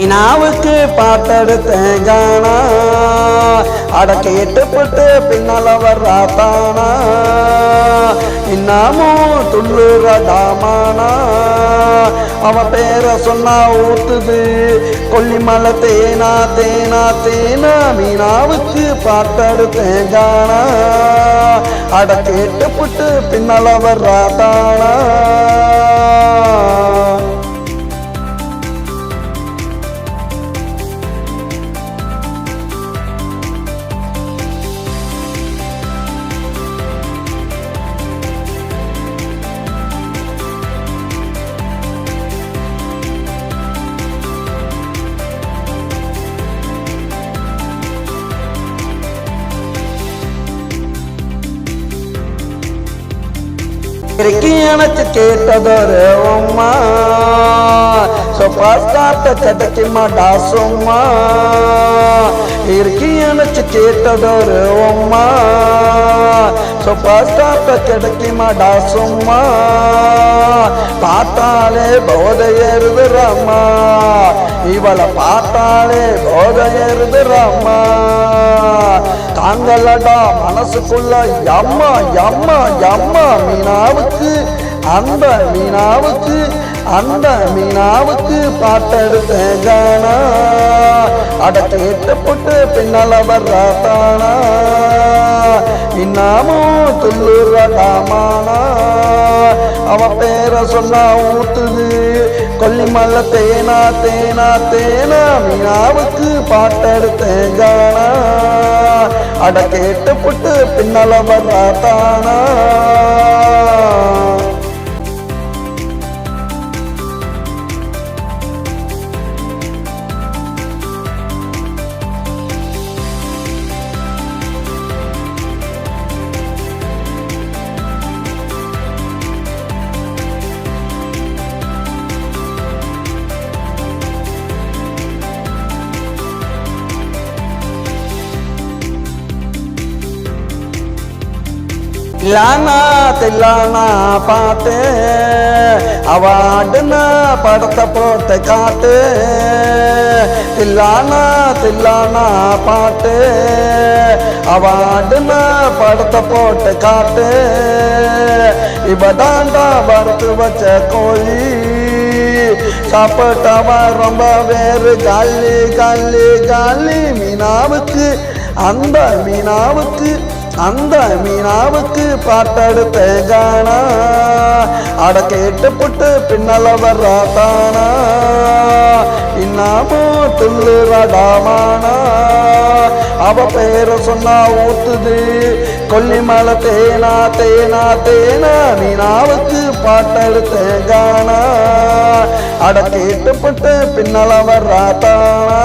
மீனாவுக்கு பாட்டெடுத்தேன் காணா அட கேட்டுப்பட்டு பின்னால வர்றாத்தானா இன்னமும் துள்ளுறடாமானா அவன் பேரை சொன்னா ஊத்துது கொல்லிமலை தேனா தேனா தேனா மீனாவுக்கு பாட்டெடுத்தேன் காணா அட கேட்டுப்பட்டு பின்னால வர்றாத்தானா எனக்கு கேட்டதொரு அம்மா சொப்பாஸ்தாட்ட கிடைக்க மாட்டா சும்மா எனக்கு கேட்டதொரு அம்மா சொப்பாஸ்தாட்ட கிடைக்க மாட்டா சும்மா பார்த்தாலே போதையருதுரம்மா இவளை பார்த்தாலே போதையருதுரம்மா தாங்களடா மனசுக்குள்ள எம்மா எம்மா எம்மா மீனாவுக்கு அந்த மீனாவுக்கு பாட்டெடுத்தேன் காணா அட கேட்டுப்பட்டு பின்னால வர்றாத்தானா இன்னமும் துள்ளுறடாமானா அவன் பேரை சொன்னா ஊத்துது கொல்லிமலை தேனா தேனா தேனா மீனாவுக்கு பாட்டெடுத்தேன் காணா அட கேட்டுப்பட்டு பின்னால வர்றாத்தானா தில்லானா பாட்டு அவாடுனா படத்தை போட்டு காட்டு தில்லானா பாட்டு அவாடுனா படத்தை போட்டு காட்டு இவதாண்டா வறுத்து வச்ச கோழி சாப்பிட்டவா ரொம்ப வேறு காலி காலி காலி மீனாவுக்கு அந்த மீனாவுக்கு பாட்டெடுத்தேன் காணா அட கேட்டுப்பட்டு பின்னால வர்றாத்தானா இன்னமும் துள்ளுறடாமானா அவ பேரை சொன்னா ஊத்துது கொல்லிமலை தேனா தேனா தேனா மீனாவுக்கு பாட்டெடுத்தேன் காணா அட கேட்டுப்பட்டு பின்னால வர்றாத்தானா